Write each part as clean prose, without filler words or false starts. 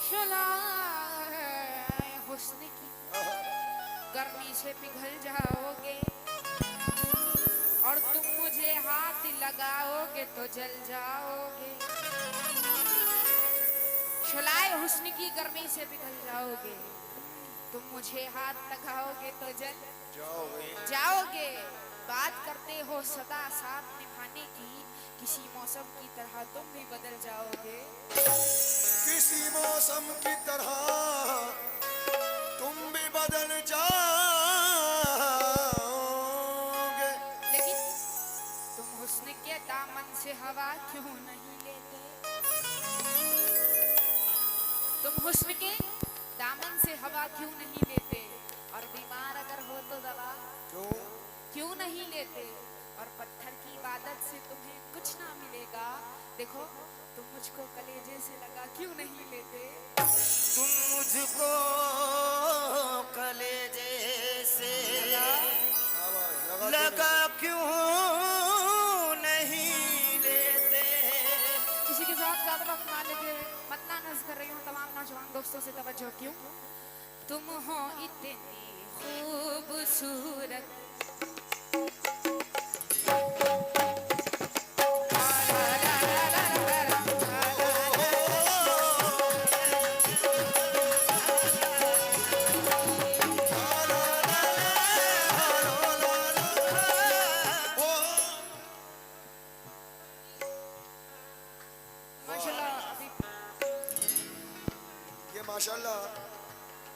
शोलाए हुस्न की गर्मी से पिघल जाओगे और तुम मुझे हाथ लगाओगे तो जल जाओगे। शोलाए हुस्न की गर्मी से पिघल जाओगे, तुम मुझे हाथ लगाओगे तो जल जाओगे। बात करते हो सदा साथ निभाने की, किसी मौसम की तरह तुम भी बदल जाओगे। किसी मौसम की तरह तुम भी बदल जाओगे। लेकिन तुम हुस्न के दामन से हवा क्यों नहीं लेते? तुम हुस्न के दामन से हवा क्यों नहीं लेते? और बीमार अगर हो तो दवा क्यों नहीं लेते? और पत्थर की इबादत से तुम्हें कुछ ना मिलेगा, देखो तुम मुझको कलेजे से लगा क्यों नहीं लेते? तुम मुझको कलेजे से लगा क्यों नहीं लेते? किसी के साथ ज्यादा वक्त ना लेते, मत ना नज़ कर रही हूँ तमाम नौजवान दोस्तों से तवज्जो क्यों? तुम हो इतनी खूबसूरत, माशाल्लाह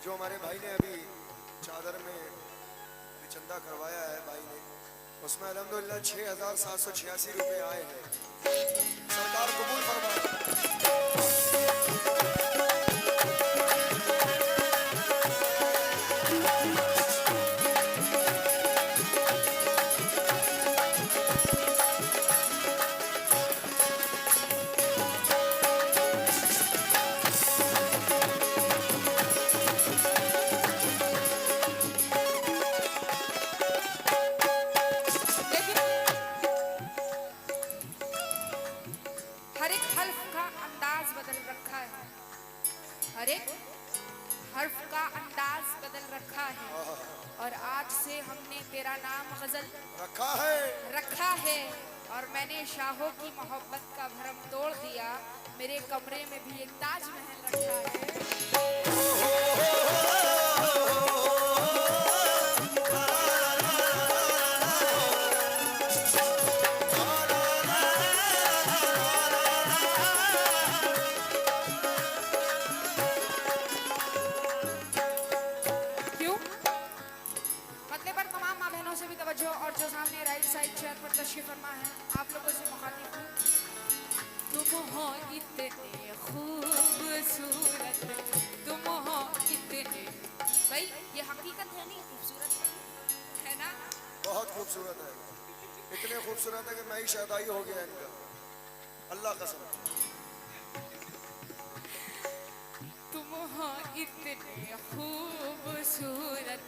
जो हमारे भाई ने अभी चादर में चंदा करवाया है भाई ने, उसमें अल्हम्दुलिल्लाह 6,786 रुपए आए हैं। सरकार कबूल फरमाए। हर एक हर्फ का अंदाज बदल रखा है, हर एक हर्फ का अंदाज बदल रखा है। और आज से हमने तेरा नाम गजल रखा है। और मैंने शाहों की मोहब्बत का भरम तोड़ दिया, मेरे कमरे में भी एक ताजमहल रखा है। और जो सामने राइट साइड चेयर पर तशरीफ फरमा है, आप लोगों से मुखातिब हूँ। तुम हो इतने खूबसूरत, तुम हो इतने, भाई ये हकीकत है नहीं, खूबसूरत है ना? बहुत खूबसूरत है, इतने खूबसूरत है कि मैं ही शादाई हो गया इनका, अल्लाह कसम। तुम हो इतने खूबसूरत,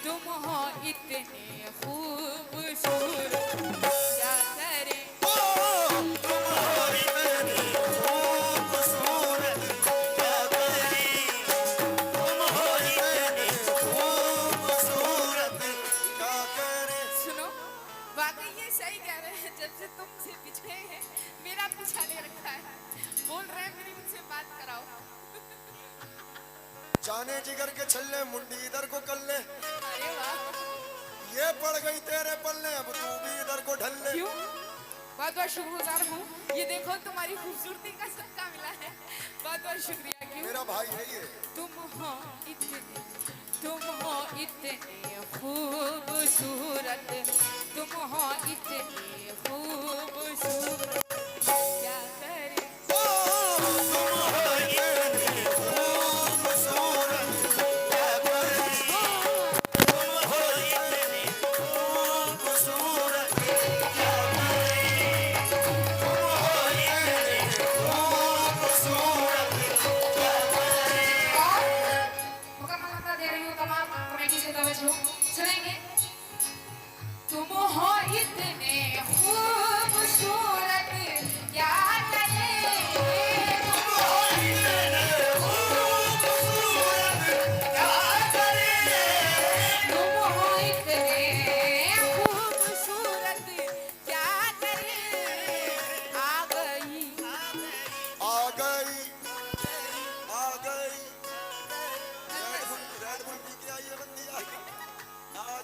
तुम हो इतने खूबसूरत, क्या करें? तुम हो इतने खूबसूरत, क्या करें? तुम हो इतने खूबसूरत, क्या करें? सुनो, वाकई ये सही कह रहे हैं, जब से तुमसे पिछड़े हैं मेरा पीछा ले रखा है, बोल रहे हैं मेरी उनसे बात कराओ। जाने जिगर के छल्ले मुंडी इधर को कर ले, अरे वाह, ये पड़ गई तेरे पल्ले, अब तू भी इधर को ढल ले। क्यों? बहुत बहुत शुक्रगुजार हूँ, ये देखो तुम्हारी खूबसूरती का सदका मिला है, बहुत बहुत शुक्रिया। क्यों? मेरा भाई है ये। तुम हो इतने खूबसूरत, तुम हो इतने खूबसूरत, क्या करें? सुनेंगे? तुम हो इतने खूबसूरत, गई आ गई रेड बुल पी के आई है बंदी आ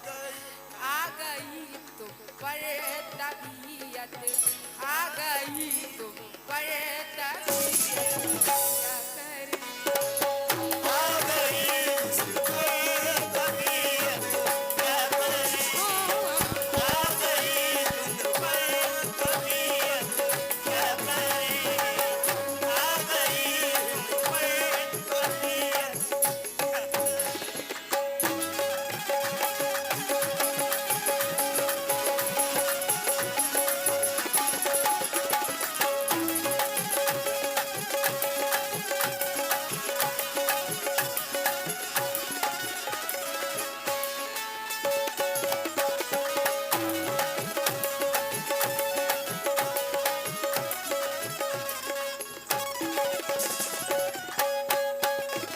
गई तुम पर तबीयत आ गई तुम पर तबीयत क्या करें आ गई तुम पर तबीयत क्या करें आ गई तुम पर तबीयत क्या करें आ गई तुम पर तबीयत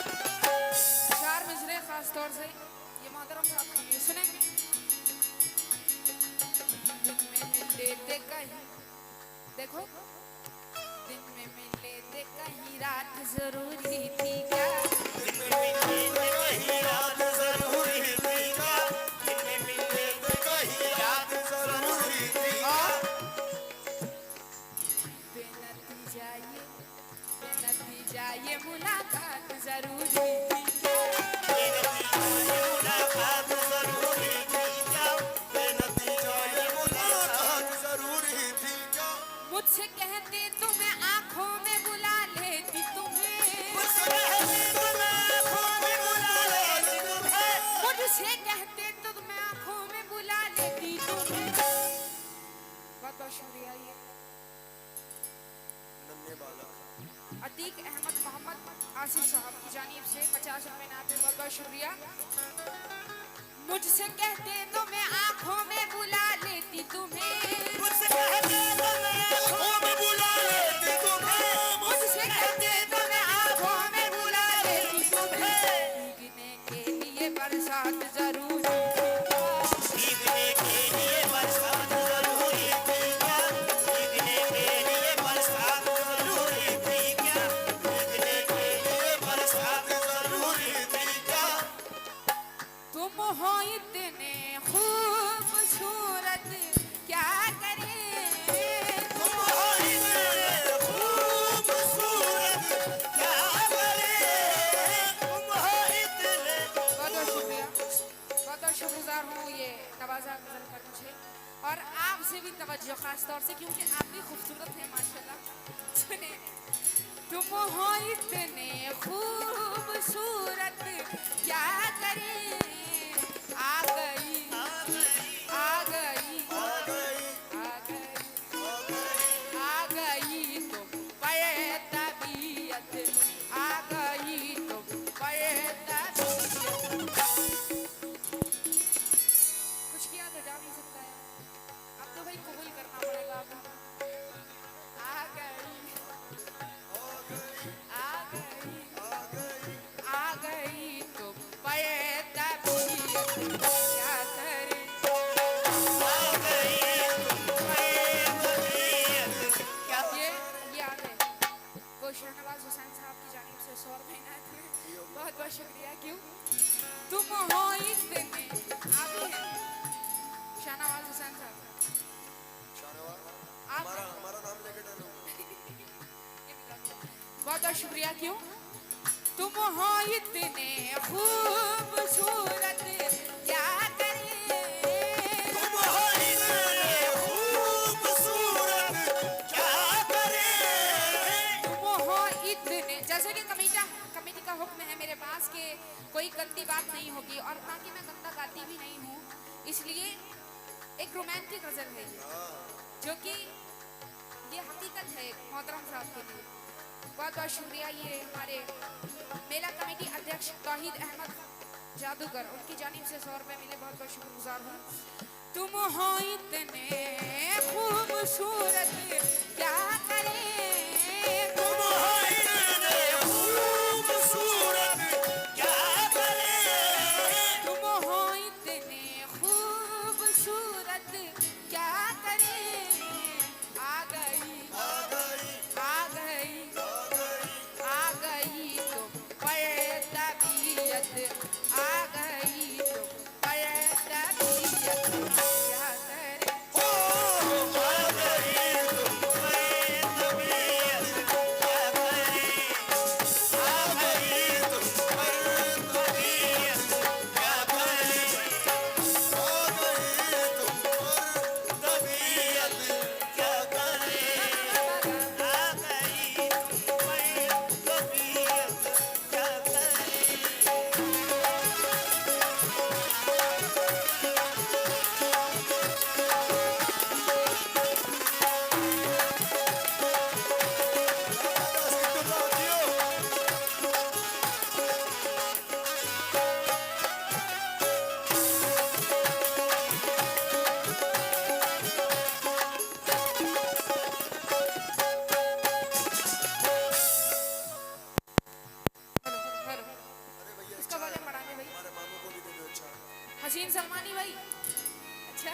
चार मिसरे खास तौर से ये मोहतरम साहब के लिए सुनेंगे। दिन में मिले थे कहीं देखो दिन में मिले थे कहीं रात जरूरी थी क्या कहीं रात जरूरी थी क्या मिलने में कहीं रात जरूरी थी बेनतीजा ये मुलाकात जरूरी थी मुलाकात जरूरी थी क्या बेनतीजा ये मुलाकात जरूरी थी क्या मुझसे कहते तो मैं आंखों में बुला लेती तुम्हें मुझसे कहते तो मैं आंखों में बुला लेती तुम्हें मुझसे कहते तो मैं आंखों में बुला लेती तुम्हें बहुत बहुत शुक्रिया ये नन्हे बालक अतीक अहमद मोहम्मद आसिफ साहब की जानिब से 50 रुपए नाते बहुत बहुत शुक्रिया। मुझसे कहते तो मैं आंखों में बुला लेती तुम्हें मुझसे कहते तो मैं आंखों में बुला लेती तुम्हें मुझसे कहते तो मैं आंखों में बुला लेती तुम्हें भीगने के लिए बरसात जरूरी भीगने के लिए बरसात जरूरी थी क्या भीगने के लिए बरसात जरूरी थी क्या भीगने के लिए बरसात जरूरी थी क्या तुम हो इतने खूबसूरत क्या करें तुम हो इतने खूबसूरत क्या करें तुम हो इतने बहुत बहुत शुक्रिया बहुत बहुत शुक्रगुजार हूँ ये नवाजा गजल पर मुझे और आपसे भी तवज्जो खास तौर से क्योंकि आप भी खूबसूरत हैं माशाल्लाह सुने तुम हो इतने खूबसूरत क्या करें आ गई आ गई आ गई आ गई आ गई तुम पर तबीयत आ गई तुम पर तबीयत कुछ किया तो जा नहीं सकता है अब तो भाई कबूल करना पड़ेगा आपको आ गई आ गई आ गई तुम पर तबीयत क्या करें आ गई क्या ये आ गए वो शहनवाज हुसैन साहब की जानिब से 100 रुपए इनायत हुए बहुत बहुत शुक्रिया क्यों तुम हो इतने आप ही हैं शहनवाज हुसैन साहब शाहनवाज आप हमारा नाम लेके डरो बहुत बहुत शुक्रिया क्यों तुम हो इतने खूबसूरत क्या करें तुम हो इतने खूबसूरत क्या करें तुम हो इतने जैसे कि कमेटी का हुक्म है मेरे पास के कोई गंदी बात नहीं होगी और ना कि मैं गंदा गाती भी नहीं हूँ इसलिए एक रोमांटिक गजल है ये जो कि ये हकीकत है मोहतरम साहब के लिए बहुत बहुत शुक्रिया ये हमारे मेला कमेटी अध्यक्ष तौहीद अहमद जादूगर उनकी जानिब से 100 रुपए मिले बहुत बहुत शुक्रगुजार हूँ तुम हो इतने खूबसूरत क्या करें तुम हो इतने खूबसूरत क्या करें तुम हो इतने खूबसूरत क्या करें आ गई आ गई आ गई आ गई हसीन सलमानी भाई, अच्छा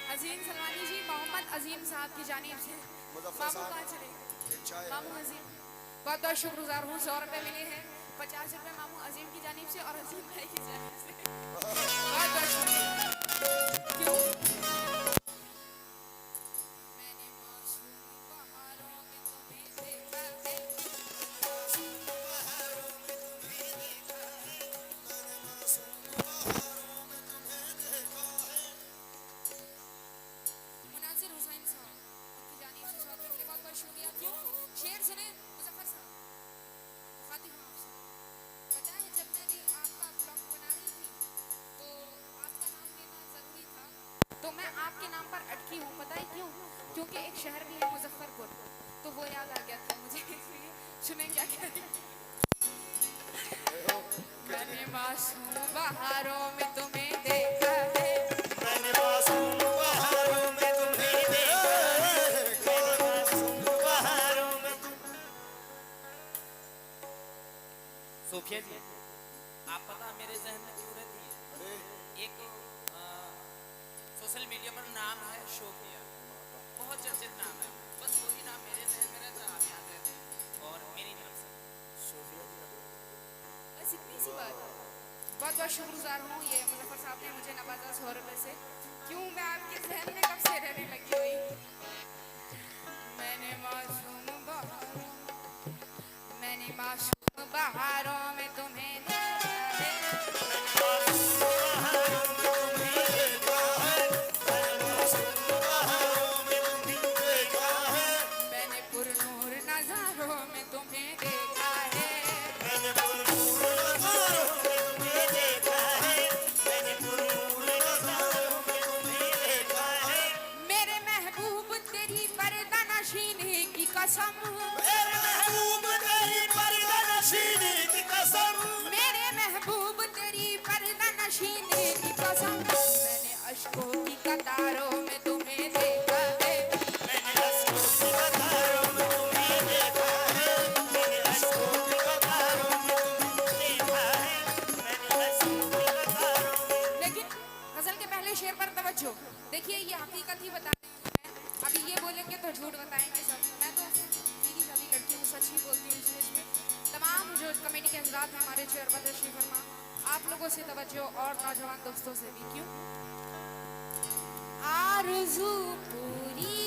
हसीन सलमानी जी, मोहम्मद अजीम साहब की जानिब से मुजफ्फर मामू साहब, कहाँ चले? एक चाय मामू अजीम बहुत बहुत शुक्रगुजार हूँ। 100 रुपये मिले हैं, 50 रुपये मामू अजीम की जानिब से और अजीम भाई की जानिब से। बहुत बहुत शुक्रिया। क्यों? मैंने मासूम बहारों में तुम्हें देखा है, मुनासिर हुसैन साहब उनकी जानिब से 100 रुपये के लिए बहुत बहुत शुक्रिया। क्यों? शेर सुने मुजफ्फर साहब, मुखातिब हूँ आपसे। पता है जब मैं भी आपका ब्लॉग बना रही थी तो आपका नाम लेना जरूरी था, तो मैं आपके नाम पर अटकी हूँ। पता है क्यों? क्योंकि एक शहर भी है मुजफ्फरपुर, तो वो याद आ गया था मुझे, इसलिए सुने क्या कह रही। मैंने मासूम बहारों में तुम्हें देखा है, मैंने मासूम बहारों में तुम्हें देखा है, मैंने मासूम बहारों में सोफिया जी, आप पता मेरे जहन में क्यों रहती है? अरे एक सोशल मीडिया पर नाम है शोफिया, बहुत चर्चित नाम है, बस वही नाम मेरे जहन में रहता है, आप याद रहते हैं। और मेरी तरफ से सोफिया जी का बस इतनी सी बात। बहुत बहुत शुक्रगुजार हूँ, ये मुजफ्फर साहब ने मुझे नवाजा 100 रुपये से। क्यों मैं आपके जहन में कब से रहने लगी हुई। मैंने मासूम बहारों में तुम्हें देखा है, बहारों में तुम्हें देखा है, मैंने मासूम बहारों में तुम्हें देखा है, मैंने पुरनूर नजारों में तुम्हें देखा है, मैंने पुरनूर नज़ारों में तुम्हें देखा है, मैंने पुरनूर नज़ारों में तुम्हें देखा है। मेरे महबूब तेरी पर्दा नशीनी की कसम, मेरे महबूब तेरी पर्दा नशीनी की कसम, मेरे महबूब तेरी पर्दा नशीनी की कसम, मैंने अश्कों की कतारों में तुम्हें देखा है, मैंने अश्कों की कतारों में तुम्हें देखा है, मैंने अश्कों की कतारों में तुम्हें देखा है, मैंने अश्कों की कतारों में। लेकिन गजल के पहले शेर पर तवज्जो। देखिए ये हकीकत ही बता रही हूँ मैं, अभी ये बोलेंगे तो झूठ बताएंगे सब। मैं तो सीधी सादी लड़की हूँ, सच ही बोलती हूँ स्टेज पे। तमाम जो कमेटी के हजरात हैं हमारे चेयरमैन श्री वर्मा, आप लोगों से तवज्जो और नौजवान दोस्तों से भी। क्यों? आरज़ू पूरी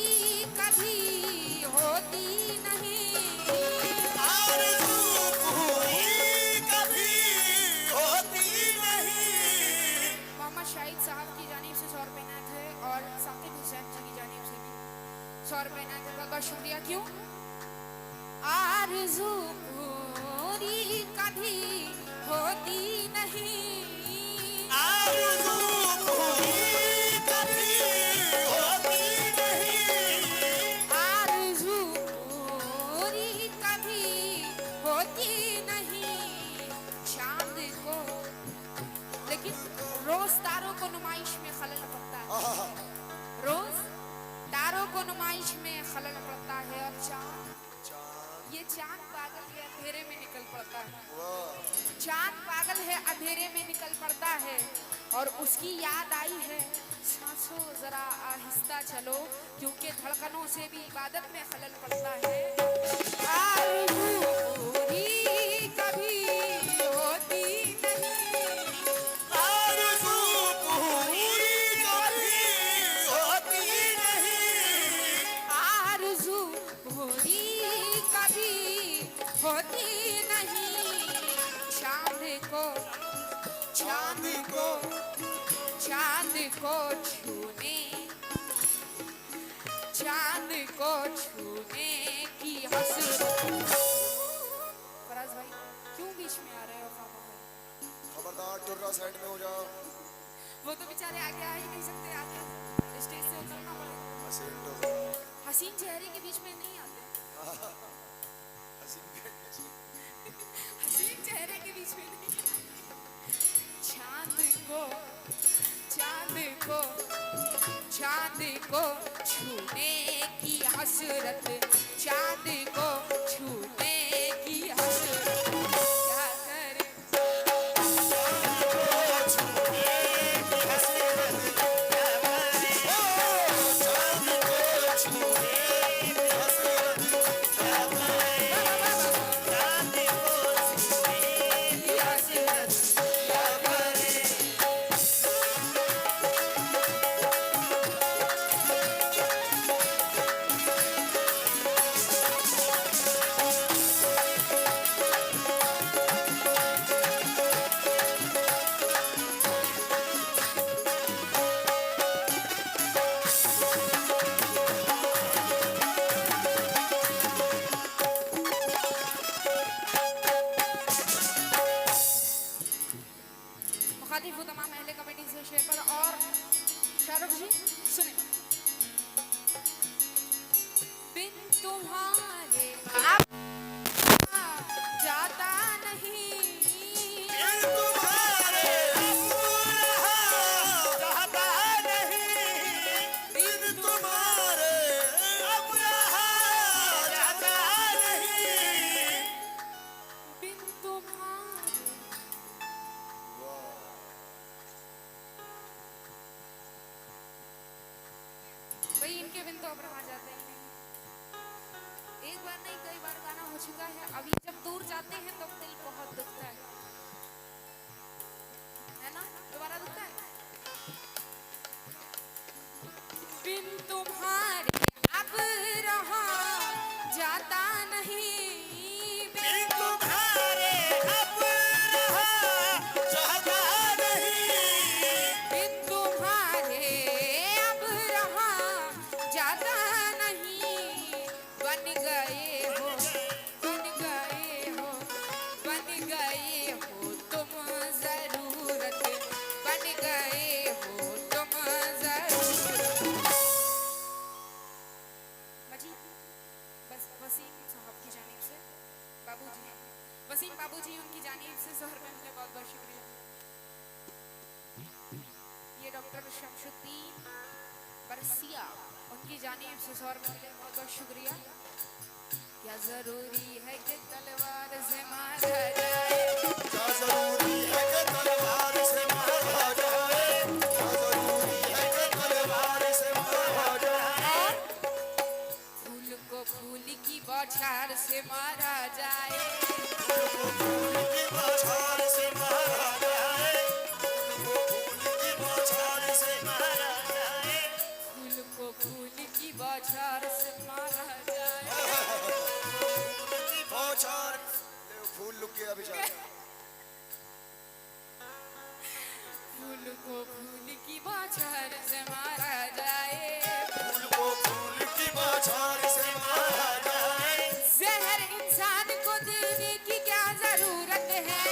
कभी होती नहीं, आरज़ू पूरी कभी होती नहीं। मोहम्मद शाहिद साहब की जानिब से 100 रुपये इनायत है और साकिब हुसैन जी की जानिब से भी 100 रुपये इनायत है। बहुत बहुत शुक्रिया। क्यों? आरज़ू पूरी कभी होती नहीं, आरज़ू पूरी कभी होती नहीं, आरज़ू पूरी कभी होती नहीं। चांद को लेकिन रोज तारों को नुमाइश में खलल पड़ता है, रोज तारों को नुमाइश में खलल पड़ता है, और चांद, चांद ये चांद पागल है अंधेरे में निकल पड़ता है, वाह चांद पागल है अंधेरे में निकल पड़ता है, और उसकी याद आई है सांसों जरा आहिस्ता चलो, क्योंकि धड़कनों से भी इबादत में खलल पड़ता है। आरज़ू पूरी कभी होती नहीं, आरज़ू पूरी कभी होती नहीं, आरज़ू पूरी कभी होती नहीं। चांद को चांद को चांद को छूने, चांद को छूने की हसरत। फराज भाई क्यों बीच में आ रहे हो खामोश? खबरदार टुर्रा साइड में हो जाओ। वो तो बेचारे आगे आ ही नहीं सकते, आगे स्टेज से उतरना पड़ेगा। हसीन टुर्रा, हसीन चेहरे के बीच में नहीं आते, हसीन हसीन चेहरे के बीच में नहीं आते। चांद को चांद को चांद को छूने की हसरत, चांद को छूने की हसरत, क्या करे छूने की मुखातिब हूँ तमाम अहले कमेटी से शेर पर। और शाहरुख जी सुने। बिन तुम्हारे अब जाता नहीं, बिन तुम्हारे जाता नहीं, बिन तुम्हारे अब जाता नहीं, बिन तुम्हारे। भाई इनके बिन तो अब रहा जाते हैं। एक बार नहीं कई बार गाना हो चुका है। अभी जब दूर जाते हैं तो दिल बहुत दुखता है ना? दोबारा दुखता है। बिन तुम्हारे अब रहा जाता नहीं, बिन तुम्हारे अब रहा जाता नहीं, बिन तुम्हारे अब रहा जाता नहीं। बन गए हो, बन गए हो, बन गए हो तुम जरूरत, बन गए हो तुम जरूरत। मजीद बस वसीम साहब की जानिब से बाबूजी, वसीम बाबूजी उनकी जानिब से 100 रुपये मिले, बहुत बहुत शुक्रिया। ये डॉक्टर शमशुद्दीन बरसिया उनकी जानिब से 100 रुपये मिले, बहुत बहुत शुक्रिया। क्या जरूरी है कि तलवार से मारा जाए, क्या जरूरी है कि तलवार से मारा जाए, क्या जरूरी है कि तलवार से मारा जाए, फूल को फूल की बौछार से मारा जाए, फूल की बौछार से मारा जाए, फूल की बौछार से मारा जाए, फूल को फूल की बौछार से मारा जाए। बौछार फूल लुक गया बेचारा। फूल को फूल की बौछार से मारा जाए, फूल को फूल की बौछार से मारा जाए, जहर इंसान को देने की क्या जरूरत है,